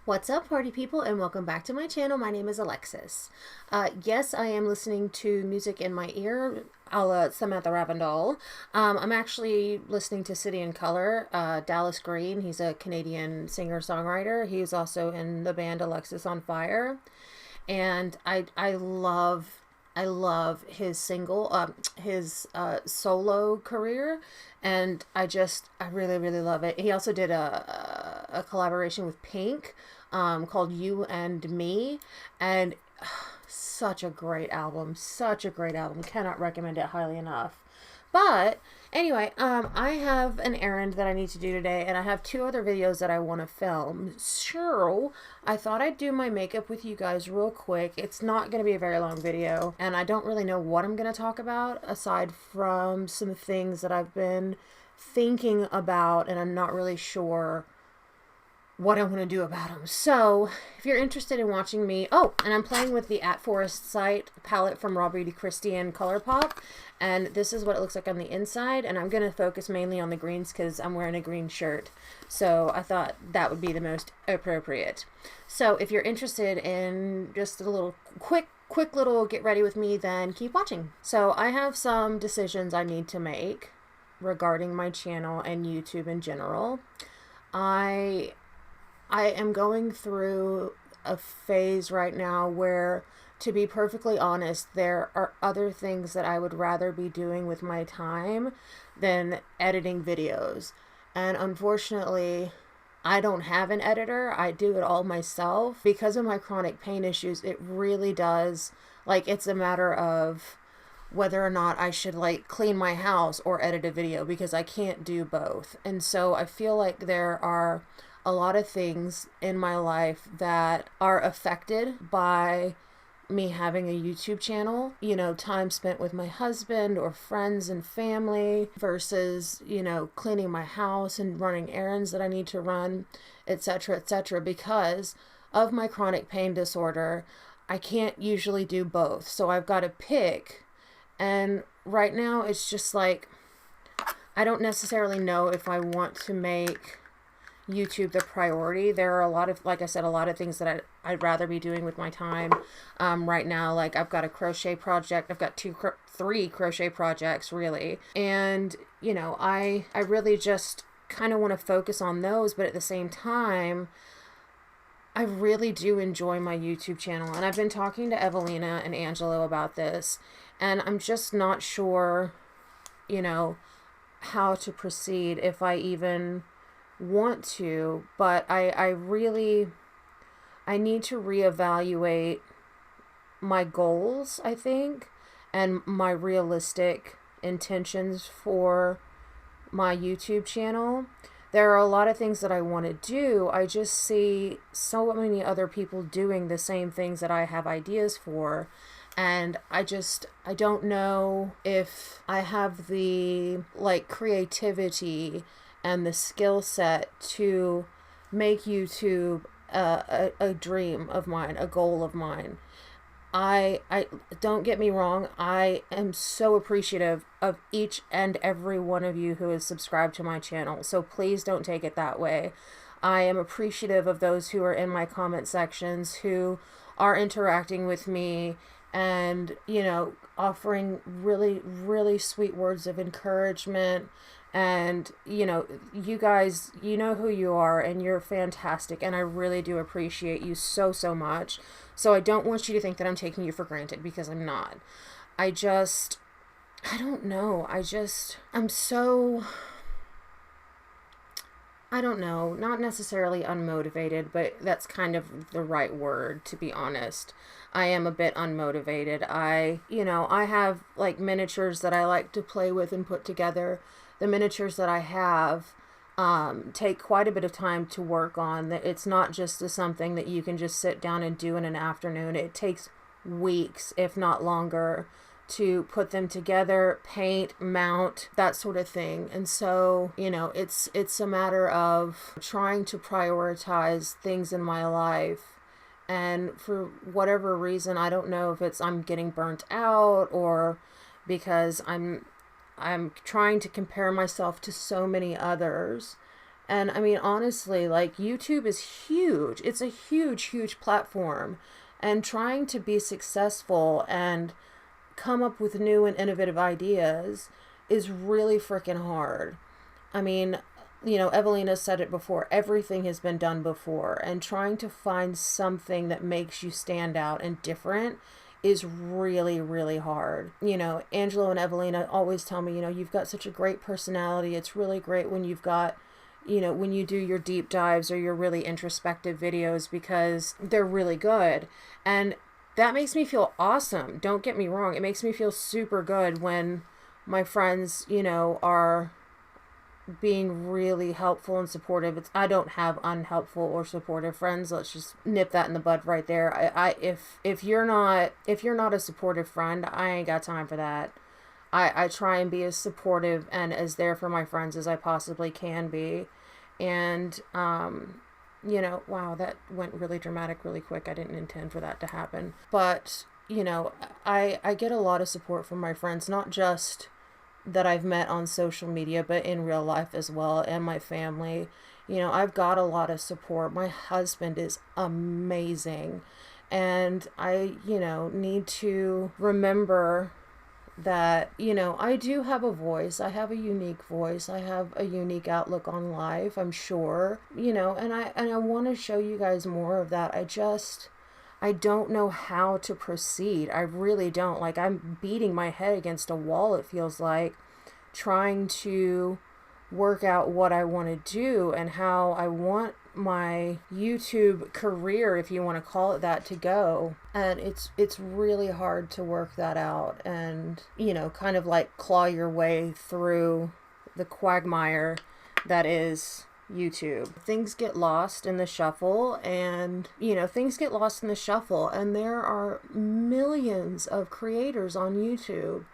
What's up, party people, and welcome back to my channel. My name is Alexis. Yes, I am listening to music in my ear, a la Samantha Ravindal. I'm actually listening to City and Color, Dallas Green. He's a Canadian singer-songwriter. He's also in the band Alexis on Fire. And I love his solo career, and I really love it. He also did a collaboration with Pink, called You and Me, and such a great album, cannot recommend it highly enough. But anyway, I have an errand that I need to do today, and I have two other videos that I want to film. So I thought I'd do my makeup with you guys real quick. It's not going to be a very long video, and I don't really know what I'm going to talk about aside from some things that I've been thinking about, and I'm not really sure what I want to do about them. So if you're interested in watching me, and I'm playing with the At Forest Sight palette from Raw Beauty Christie and ColourPop, and this is what it looks like on the inside, and I'm going to focus mainly on the greens because I'm wearing a green shirt, so I thought that would be the most appropriate. So if you're interested in just a little quick little get ready with me, then keep watching. So I have some decisions I need to make regarding my channel and YouTube in general. I am going through a phase right now where, to be perfectly honest, there are other things that I would rather be doing with my time than editing videos. And unfortunately, I don't have an editor. I do it all myself. Because of my chronic pain issues, it really does, it's a matter of whether or not I should clean my house or edit a video, because I can't do both. And so I feel like there are a lot of things in my life that are affected by me having a YouTube channel. Time spent with my husband or friends and family versus, cleaning my house and running errands that I need to run, etc., etc. Because of my chronic pain disorder, I can't usually do both. So I've got to pick. And right now it's just I don't necessarily know if I want to make YouTube the priority. There are a lot of, like I said, a lot of things that I'd rather be doing with my time. Right now, I've got a crochet project. I've got three crochet projects really. And, I really just kind of want to focus on those. But at the same time, I really do enjoy my YouTube channel. And I've been talking to Evelina and Angelo about this. And I'm just not sure, how to proceed, if I even want to. But I need to reevaluate my goals, I think, and my realistic intentions for my YouTube channel. There are a lot of things that I want to do. I just see so many other people doing the same things that I have ideas for. And I don't know if I have the creativity and the skill set to make YouTube a dream of mine, a goal of mine. I don't get me wrong, I am so appreciative of each and every one of you who is subscribed to my channel, so please don't take it that way. I am appreciative of those who are in my comment sections, who are interacting with me and, offering really sweet words of encouragement. And, you guys, you know who you are, and you're fantastic, and I really do appreciate you so much. So I don't want you to think that I'm taking you for granted, because I'm not. I don't know. I don't know, not necessarily unmotivated, but that's kind of the right word, to be honest. I am a bit unmotivated. I have miniatures that I like to play with and put together. The miniatures that I have take quite a bit of time to work on. It's not just something that you can just sit down and do in an afternoon. It takes weeks, if not longer, to put them together, paint, mount, that sort of thing. And so, it's a matter of trying to prioritize things in my life. And for whatever reason, I don't know if it's I'm getting burnt out, or because I'm trying to compare myself to so many others, And I mean, honestly, like, YouTube is huge. It's a huge, huge platform. And trying to be successful and come up with new and innovative ideas is really freaking hard. I mean, Evelina said it before, everything has been done before, and trying to find something that makes you stand out and different is really, really hard. Angelo and Evelina always tell me, you've got such a great personality. It's really great when you've got, when you do your deep dives or your really introspective videos, because they're really good. And that makes me feel awesome. Don't get me wrong. It makes me feel super good when my friends, are being really helpful and supportive. I don't have unhelpful or supportive friends. Let's just nip that in the bud right there. If you're not a supportive friend, I ain't got time for that. I try and be as supportive and as there for my friends as I possibly can be. And wow, that went really dramatic really quick. I didn't intend for that to happen. But, I get a lot of support from my friends, not just that I've met on social media, but in real life as well, and my family. I've got a lot of support. My husband is amazing. And I, need to remember that, I do have a voice. I have a unique voice. I have a unique outlook on life, I'm sure. And I want to show you guys more of that. I don't know how to proceed. I really don't. Like, I'm beating my head against a wall, it feels like, trying to work out what I want to do and how I want my YouTube career, if you want to call it that, to go. And it's really hard to work that out and, kind of like claw your way through the quagmire that is YouTube. Things get lost in the shuffle, and there are millions of creators on YouTube,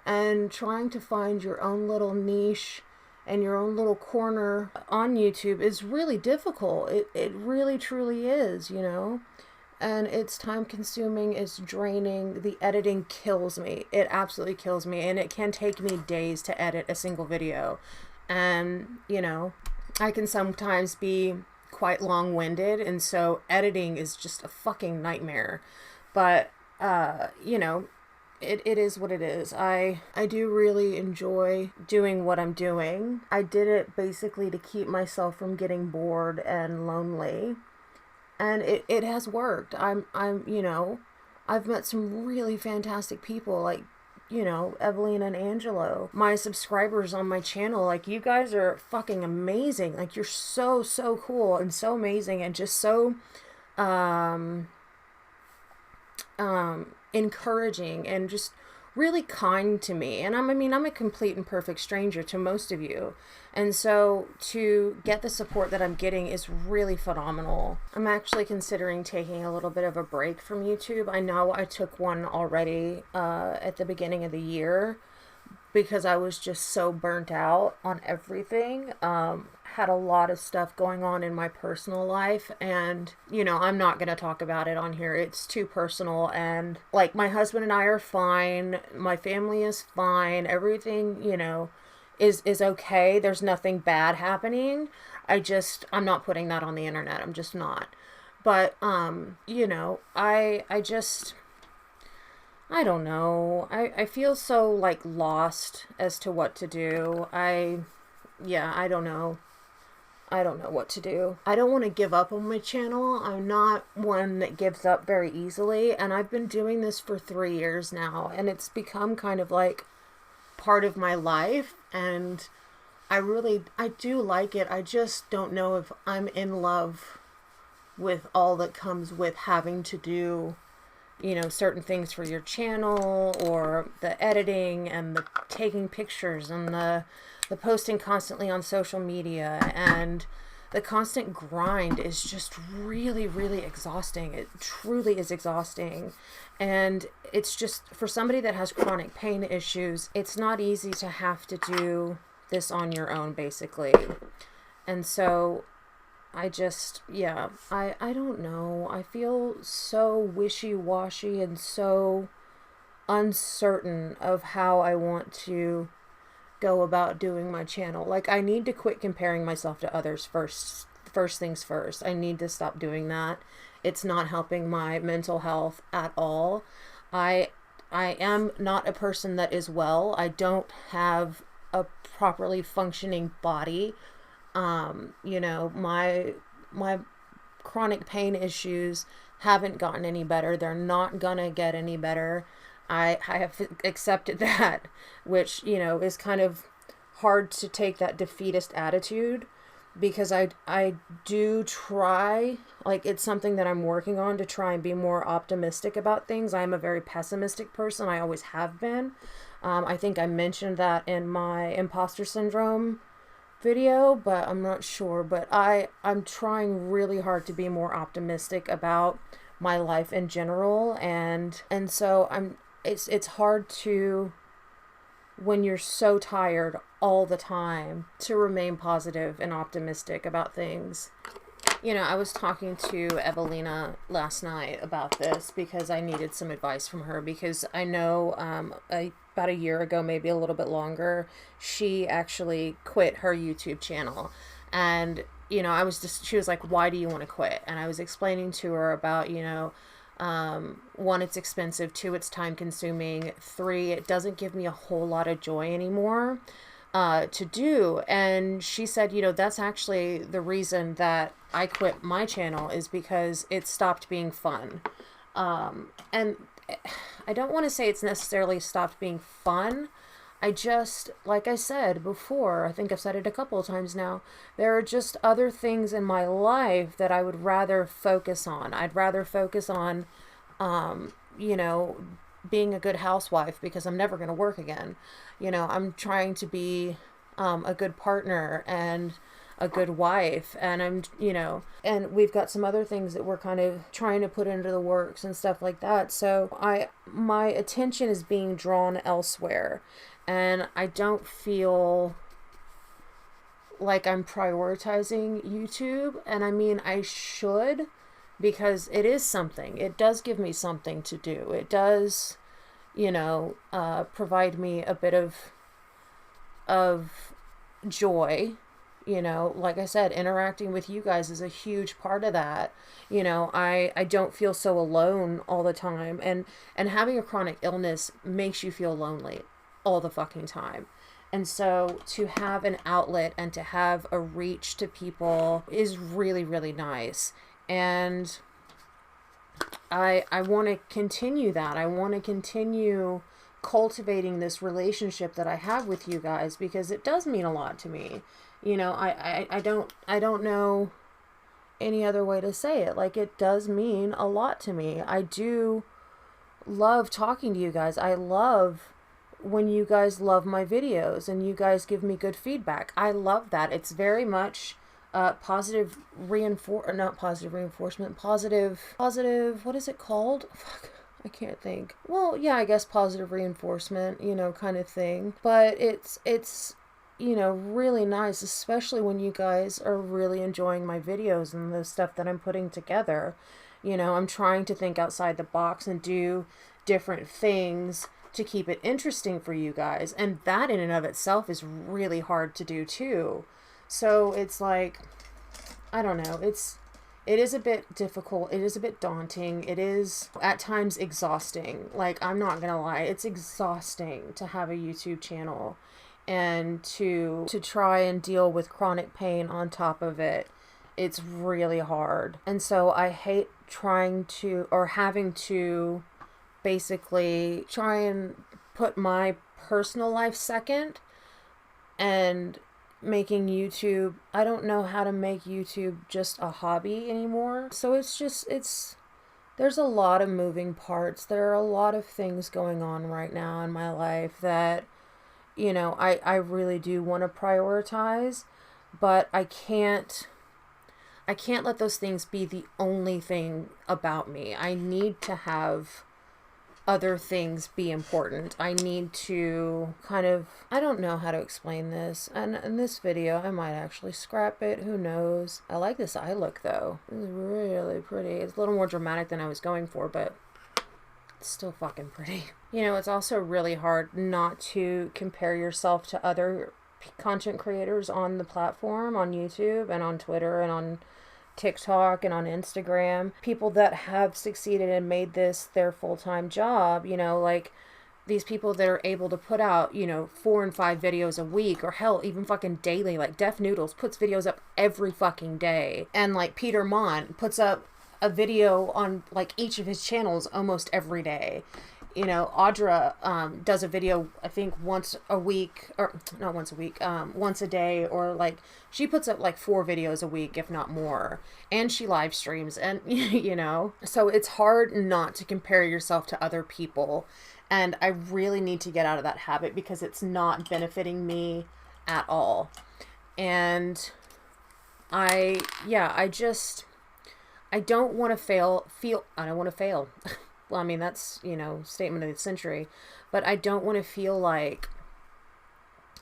and trying to find your own little niche and your own little corner on YouTube is really difficult. It really truly is, and it's time consuming, it's draining. The editing kills me. It absolutely kills me, and it can take me days to edit a single video. And, I can sometimes be quite long-winded, and so editing is just a fucking nightmare. But, it is what it is. I do really enjoy doing what I'm doing. I did it basically to keep myself from getting bored and lonely. And it has worked. I've met some really fantastic people, like, Evelyn and Angelo. My subscribers on my channel, like, you guys are fucking amazing. Like, you're so, so cool and so amazing and just so, encouraging and just really kind to me. And I'm a complete and perfect stranger to most of you. And so to get the support that I'm getting is really phenomenal. I'm actually considering taking a little bit of a break from YouTube. I know I took one already at the beginning of the year because I was just so burnt out on everything. Had a lot of stuff going on in my personal life, and I'm not gonna talk about it on here. It's too personal, and like, my husband and I are fine, my family is fine, everything is okay. There's nothing bad happening. I'm not putting that on the internet. I'm just not. But I don't know. I feel so, like, lost as to what to do. I don't know. I don't know what to do. I don't want to give up on my channel. I'm not one that gives up very easily. And I've been doing this for 3 years now. And it's become kind of like part of my life. And I do like it. I just don't know if I'm in love with all that comes with having to do certain things for your channel, or the editing and the taking pictures and the posting constantly on social media, and the constant grind is just really, really exhausting. It truly is exhausting. And it's just, for somebody that has chronic pain issues, it's not easy to have to do this on your own, basically. And so I don't know. I feel so wishy-washy and so uncertain of how I want to go about doing my channel. Like, I need to quit comparing myself to others first. First things first. I need to stop doing that. It's not helping my mental health at all. I am not a person that is well. I don't have a properly functioning body. You know, my chronic pain issues haven't gotten any better. They're not gonna get any better. I have accepted that, which, you know, is kind of hard to take, that defeatist attitude, because I do try, like, it's something that I'm working on to try and be more optimistic about things. I'm a very pessimistic person. I always have been. I think I mentioned that in my imposter syndrome video, but I'm not sure. But I'm trying really hard to be more optimistic about my life in general, and so it's hard to, when you're so tired all the time, to remain positive and optimistic about things. You know, I was talking to Evelina last night about this because I needed some advice from her, because I know about a year ago, maybe a little bit longer, she actually quit her YouTube channel. And, you know, she was like, why do you want to quit? And I was explaining to her about, you know, one, it's expensive. Two, it's time consuming. Three, it doesn't give me a whole lot of joy anymore to do. And she said, you know, that's actually the reason that I quit my channel, is because it stopped being fun. And I don't want to say it's necessarily stopped being fun. I just, like I said before, I think I've said it a couple of times now, there are just other things in my life that I would rather focus on. I'd rather focus on, you know, being a good housewife, because I'm never going to work again. You know, I'm trying to be a good partner and a good wife, and I'm, you know, and we've got some other things that we're kind of trying to put into the works and stuff like that. So my attention is being drawn elsewhere, and I don't feel like I'm prioritizing YouTube. And I mean, I should, because it is something. It does give me something to do. It does, you know, provide me a bit of joy. You know, like I said, interacting with you guys is a huge part of that. You know, I don't feel so alone all the time. And having a chronic illness makes you feel lonely all the fucking time. And so to have an outlet and to have a reach to people is really, really nice. And I want to continue that. I want to continue cultivating this relationship that I have with you guys, because it does mean a lot to me. You know, I don't know any other way to say it. Like, it does mean a lot to me. I do love talking to you guys. I love when you guys love my videos and you guys give me good feedback. I love that. It's very much positive not positive reinforcement, positive, what is it called? Fuck, I can't think. Well, yeah, I guess positive reinforcement, you know, kind of thing. But it's you know, really nice, especially when you guys are really enjoying my videos and the stuff that I'm putting together. You know, I'm trying to think outside the box and do different things to keep it interesting for you guys. And that in and of itself is really hard to do too. So it's like, I don't know, it is a bit difficult. It is a bit daunting. It is at times exhausting. Like, I'm not gonna lie, it's exhausting to have a YouTube channel and to try and deal with chronic pain on top of it. It's really hard. And so I hate trying to, or having to, basically try and put my personal life second and making YouTube, I don't know how to make YouTube just a hobby anymore. So there's a lot of moving parts. There are a lot of things going on right now in my life that, you know, I really do want to prioritize, but I can't let those things be the only thing about me. I need to have other things be important. I need to kind of, I don't know how to explain this. And in this video, I might actually scrap it. Who knows? I like this eye look though. It's really pretty. It's a little more dramatic than I was going for, but It's still fucking pretty. You know, it's also really hard not to compare yourself to other content creators on the platform, on YouTube and on Twitter and on TikTok and on Instagram. People that have succeeded and made this their full-time job, you know, like these people that are able to put out, you know, 4 and 5 videos a week, or hell, even fucking daily. Like Def Noodles puts videos up every fucking day. And like Peter Mont puts up a video on like each of his channels almost every day. You know, Audra does a video, I think once a week, or not once a week, once a day, or like she puts up like 4 videos a week, if not more. And she live streams, and you know, so it's hard not to compare yourself to other people. And I really need to get out of that habit because it's not benefiting me at all. And I don't want to I don't want to fail. Well, I mean, that's, you know, statement of the century, but I don't want to feel like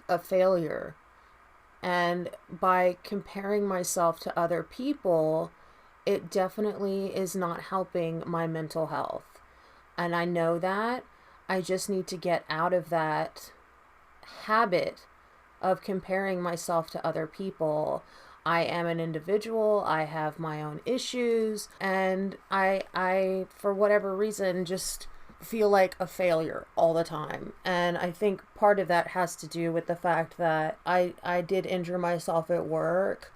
a failure. And by comparing myself to other people, it definitely is not helping my mental health. And I know that. I just need to get out of that habit of comparing myself to other people. I am an individual. I have my own issues, and I for whatever reason just feel like a failure all the time. And I think part of that has to do with the fact that I did injure myself at work.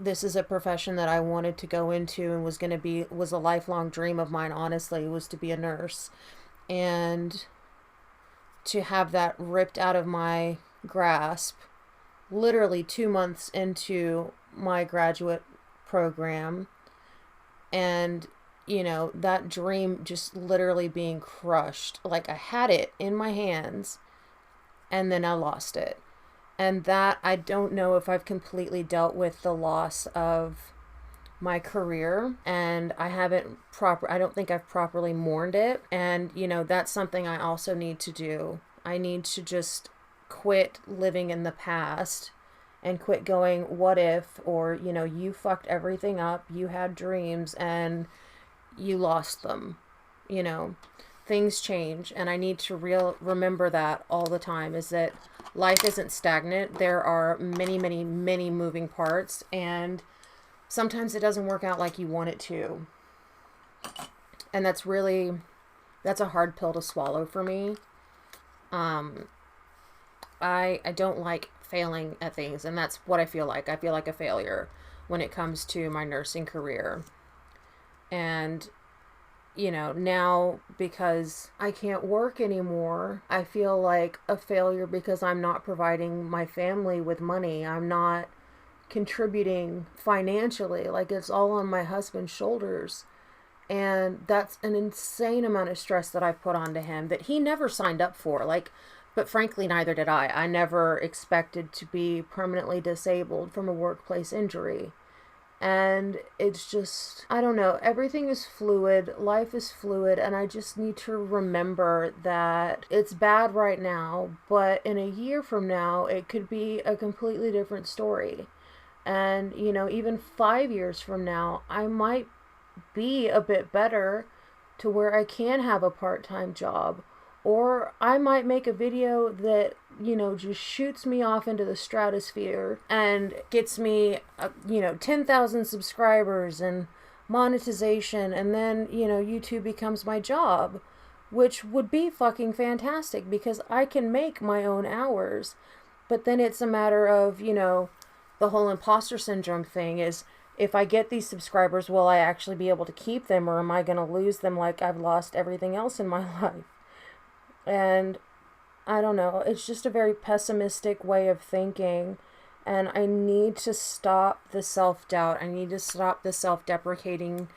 This is a profession that I wanted to go into and was a lifelong dream of mine, honestly, was to be a nurse. And to have that ripped out of my grasp literally 2 months into my graduate program, and, you know, that dream just literally being crushed. Like I had it in my hands and then I lost it. And that, I don't know if I've completely dealt with the loss of my career, and I don't think I've properly mourned it. And, you know, that's something I also need to do. I need to just quit living in the past and quit going, what if, or, you know, you fucked everything up, you had dreams and you lost them. You know, things change, and I need to remember that all the time, is that life isn't stagnant. There are many, many, many moving parts, and sometimes it doesn't work out like you want it to. And that's a hard pill to swallow for me. I don't like failing at things, and that's what I feel like. I feel like a failure when it comes to my nursing career. And, you know, now because I can't work anymore, I feel like a failure because I'm not providing my family with money. I'm not contributing financially. Like, it's all on my husband's shoulders. And that's an insane amount of stress that I put onto him that he never signed up for. Like, but frankly, neither did I. I never expected to be permanently disabled from a workplace injury. And it's just, I don't know, everything is fluid, life is fluid, and I just need to remember that it's bad right now, but in a year from now, it could be a completely different story. And, you know, even 5 years from now, I might be a bit better to where I can have a part-time job. Or I might make a video that, you know, just shoots me off into the stratosphere and gets me, 10,000 subscribers and monetization. And then, you know, YouTube becomes my job, which would be fucking fantastic because I can make my own hours. But then it's a matter of, you know, the whole imposter syndrome thing is, if I get these subscribers, will I actually be able to keep them, or am I going to lose them like I've lost everything else in my life? And I don't know, it's just a very pessimistic way of thinking, and I need to stop the self-doubt. I need to stop the self-deprecating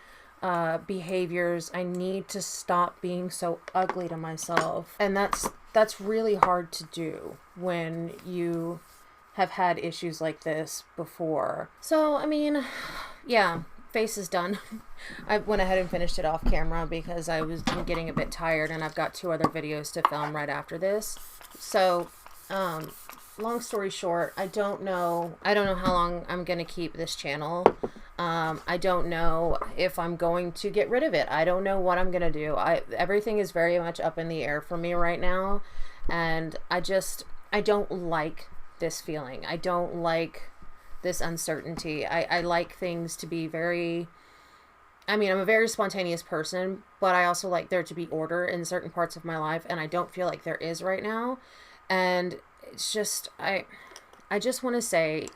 behaviors. I need to stop being so ugly to myself. And that's really hard to do when you have had issues like this before. So, I mean, yeah, face is done. I went ahead and finished it off camera because I was getting a bit tired, and I've got 2 other videos to film right after this. So, long story short, I don't know how long I'm gonna keep this channel. I don't know if I'm going to get rid of it. I don't know what I'm going to do. Everything is very much up in the air for me right now. And I don't like this feeling. I don't like this uncertainty. I like things to be very, I'm a very spontaneous person, but I also like there to be order in certain parts of my life, and I don't feel like there is right now. And it's just, I just want to say,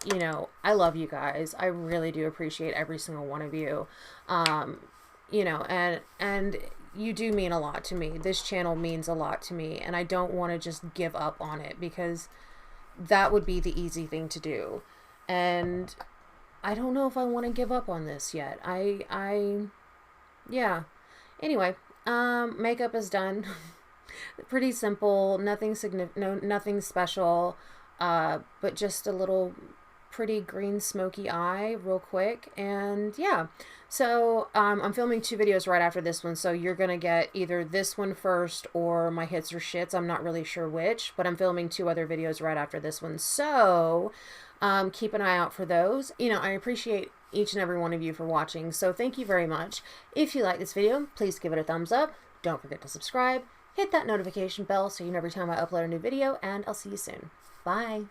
I love you guys. I really do appreciate every single one of you. And you do mean a lot to me. This channel means a lot to me, and I don't want to just give up on it, because that would be the easy thing to do. And I don't know if I want to give up on this yet. Yeah. Anyway, makeup is done. Pretty simple, nothing nothing special, but just a little pretty green smoky eye real quick. And yeah, so I'm filming 2 videos right after this one, so you're gonna get either this one first or my hits or shits. I'm not really sure which, but I'm filming 2 other videos right after this one, so keep an eye out for those. I appreciate each and every one of you for watching, so thank you very much. If you like this video, please give it a thumbs up. Don't forget to subscribe. Hit that notification bell so you know every time I upload a new video, and I'll see you soon. Bye.